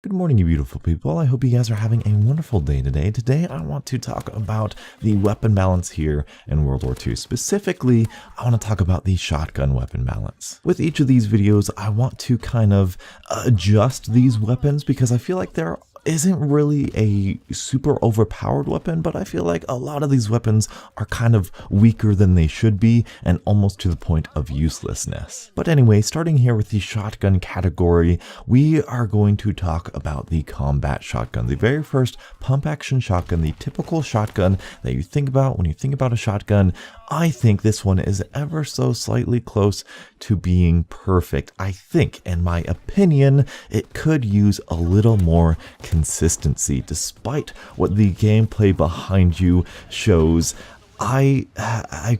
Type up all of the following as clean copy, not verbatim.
Good morning, you beautiful people. I hope you guys are having a wonderful day today. Today, I want to talk about the weapon balance here in World War II. Specifically, I want to talk about the shotgun weapon balance. With each of these videos, I want to kind of adjust these weapons because I feel like there isn't really a super overpowered weapon, but I feel like a lot of these weapons are kind of weaker than they should be and almost to the point of uselessness. But anyway, starting here with the shotgun category, we are going to talk about the combat shotgun, the very first pump action shotgun, the typical shotgun that you think about when you think about a shotgun. I think this one is ever so slightly close to being perfect. I think, in my opinion, it could use a little more consistency, despite what the gameplay behind you shows. I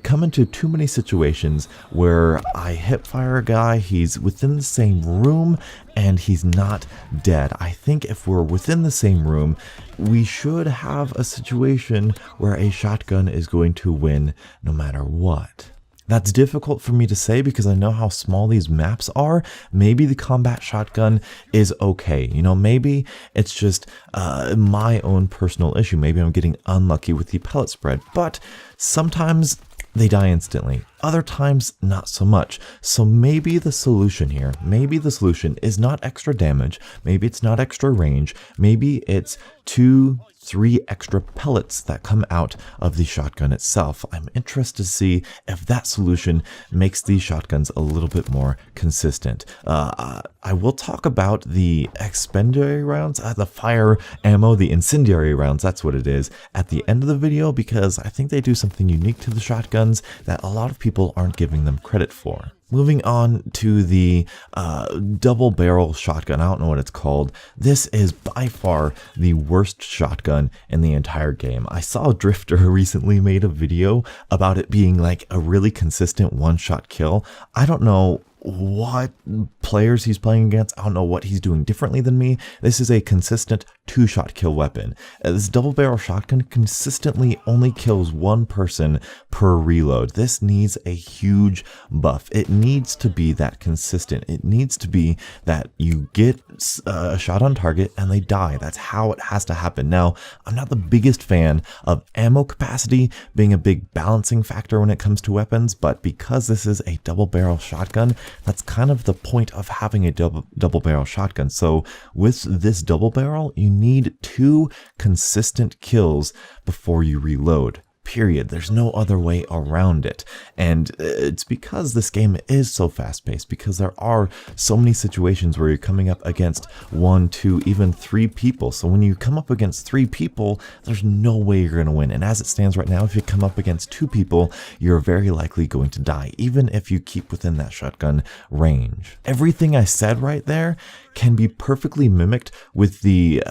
come into too many situations where I hip fire a guy, he's within the same room, and he's not dead. I think if we're within the same room, we should have a situation where a shotgun is going to win no matter what. That's difficult for me to say because I know how small these maps are. Maybe the combat shotgun is okay. You know, maybe it's just my own personal issue. Maybe I'm getting unlucky with the pellet spread, but sometimes they die instantly. Other times, not so much. So maybe the solution here, is not extra damage. Maybe it's not extra range. Maybe it's 2-3 extra pellets that come out of the shotgun itself. I'm interested to see if that solution makes these shotguns a little bit more consistent. I will talk about the expendary rounds, the fire ammo, the incendiary rounds, that's what it is, at the end of the video because I think they do something unique to the shotguns that a lot of people aren't giving them credit for. Moving on to the double barrel shotgun, I don't know what it's called. This is by far the worst shotgun in the entire game. I saw Drifter recently made a video about it being like a really consistent one-shot kill. I don't know what players he's playing against. I don't know what he's doing differently than me. This is a consistent 2-shot kill weapon. This double barrel shotgun consistently only kills one person per reload. This needs a huge buff. It needs to be that consistent. It needs to be that you get a shot on target and they die. That's how it has to happen. Now, I'm not the biggest fan of ammo capacity being a big balancing factor when it comes to weapons, but because this is a double barrel shotgun, that's kind of the point of having a double barrel shotgun. So with this double barrel, you need 2 consistent kills before you reload. Period. There's no other way around it. And it's because this game is so fast-paced, because there are so many situations where you're coming up against 1, 2, even 3 people. So when you come up against 3 people, there's no way you're going to win. And as it stands right now, if you come up against 2 people, you're very likely going to die, even if you keep within that shotgun range. Everything I said right there can be perfectly mimicked with the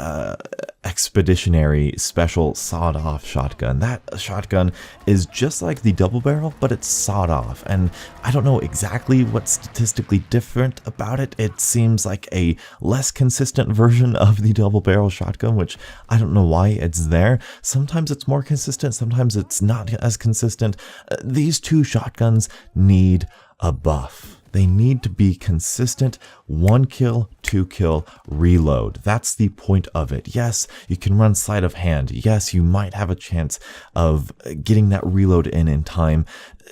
expeditionary special sawed-off shotgun. That shotgun is just like the double barrel, but it's sawed off, and I don't know exactly what's statistically different about it. It seems like a less consistent version of the double barrel shotgun, which I don't know why it's there. Sometimes it's more consistent, sometimes it's not as consistent. These 2 shotguns need a buff. They need to be consistent, 1 kill, 2 kill, reload. That's the point of it. Yes, you can run sleight of hand. Yes, you might have a chance of getting that reload in time.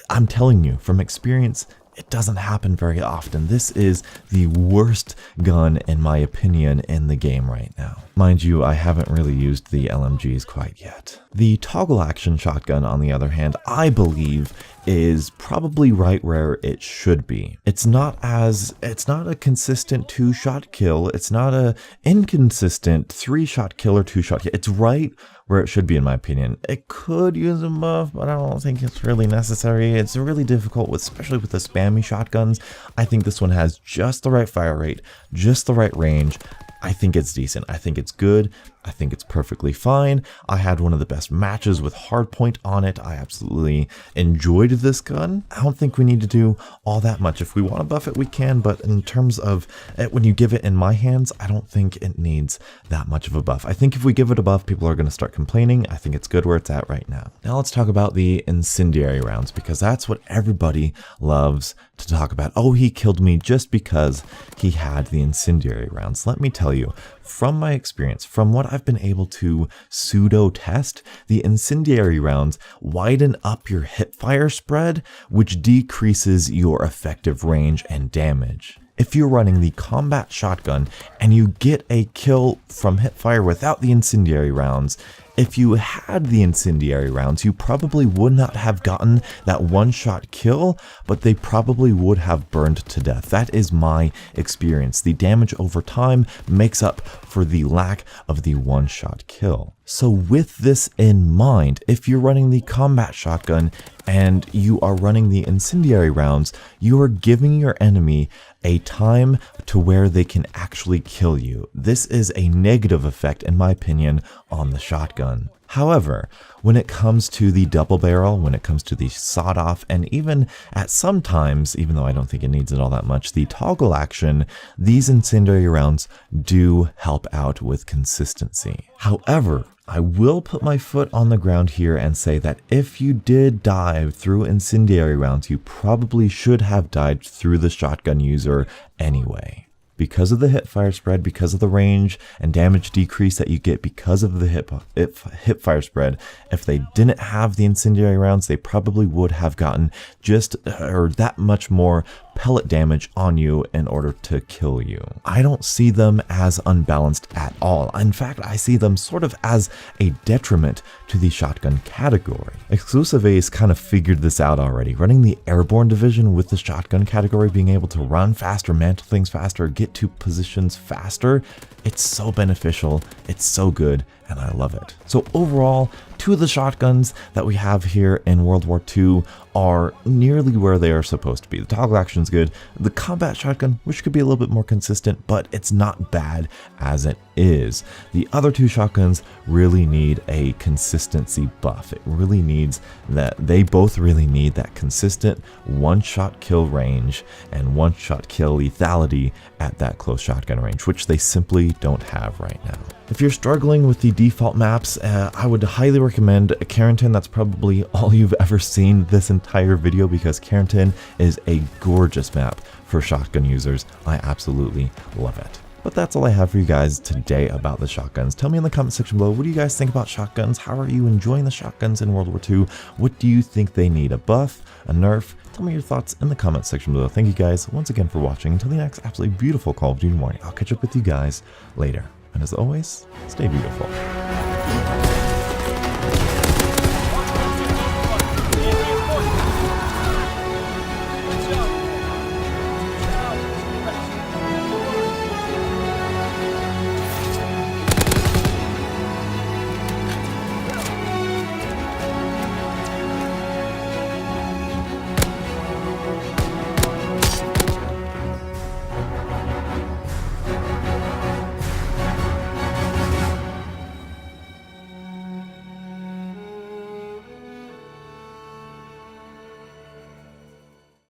I'm telling you from experience, it doesn't happen very often. This is the worst gun, in my opinion, in the game right now. Mind you, I haven't really used the LMGs quite yet. The toggle action shotgun, on the other hand, I believe is probably right where it should be. It's not a consistent 2-shot kill. It's not a inconsistent 3-shot kill or 2-shot kill. It's right where it should be, in my opinion. It could use a buff, but I don't think it's really necessary. It's really difficult, especially with the spammy shotguns. I think this one has just the right fire rate, just the right range. I think it's decent. I think it's good. I think it's perfectly fine. I had one of the best matches with Hardpoint on it. I absolutely enjoyed this gun. I don't think we need to do all that much. If we want to buff it, we can, but in terms of when you give it in my hands, I don't think it needs that much of a buff. I think if we give it a buff, people are going to start complaining. I think it's good where it's at right now. Now let's talk about the incendiary rounds, because that's what everybody loves to talk about. Oh, he killed me just because he had the incendiary rounds. Let me tell you, from my experience, from what I've been able to pseudo test, the incendiary rounds widen up your hipfire spread, which decreases your effective range and damage. If you're running the combat shotgun and you get a kill from hipfire without the incendiary rounds, if you had the incendiary rounds, you probably would not have gotten that one-shot kill, but they probably would have burned to death. That is my experience. The damage over time makes up for the lack of the one-shot kill. So with this in mind, if you're running the combat shotgun and you are running the incendiary rounds, you are giving your enemy a time to where they can actually kill you. This is a negative effect, in my opinion, on the shotgun. However, when it comes to the double barrel, when it comes to the sawed off, and even at some times, even though I don't think it needs it all that much, the toggle action, these incendiary rounds do help out with consistency. However, I will put my foot on the ground here and say that if you did die through incendiary rounds, you probably should have died through the shotgun user anyway. Because of the hipfire spread, because of the range and damage decrease that you get because of the hipfire spread, if they didn't have the incendiary rounds, they probably would have gotten just or that much more pellet damage on you in order to kill you. I don't see them as unbalanced at all. In fact, I see them sort of as a detriment to the shotgun category. Exclusive Ace kind of figured this out already. Running the airborne division with the shotgun category, being able to run faster, mantle things faster, get to positions faster, it's so beneficial, it's so good, and I love it. So overall, two of the shotguns that we have here in World War II are nearly where they are supposed to be. The toggle action is good. The combat shotgun, which could be a little bit more consistent, but it's not bad as it is. The other two shotguns really need a consistency buff. It really needs that, they both really need that consistent one-shot kill range and one-shot kill lethality at that close shotgun range, which they simply don't have right now. If you're struggling with the default maps, I would highly recommend Carrington. That's probably all you've ever seen this entire video, because Carrington is a gorgeous map for shotgun users. I absolutely love it. But that's all I have for you guys today about the shotguns. Tell me in the comment section below, what do you guys think about shotguns? How are you enjoying the shotguns in World War II? What do you think they need? A buff? A nerf? Tell me your thoughts in the comment section below. Thank you guys once again for watching. Until the next absolutely beautiful Call of Duty morning, I'll catch up with you guys later. And as always, stay beautiful.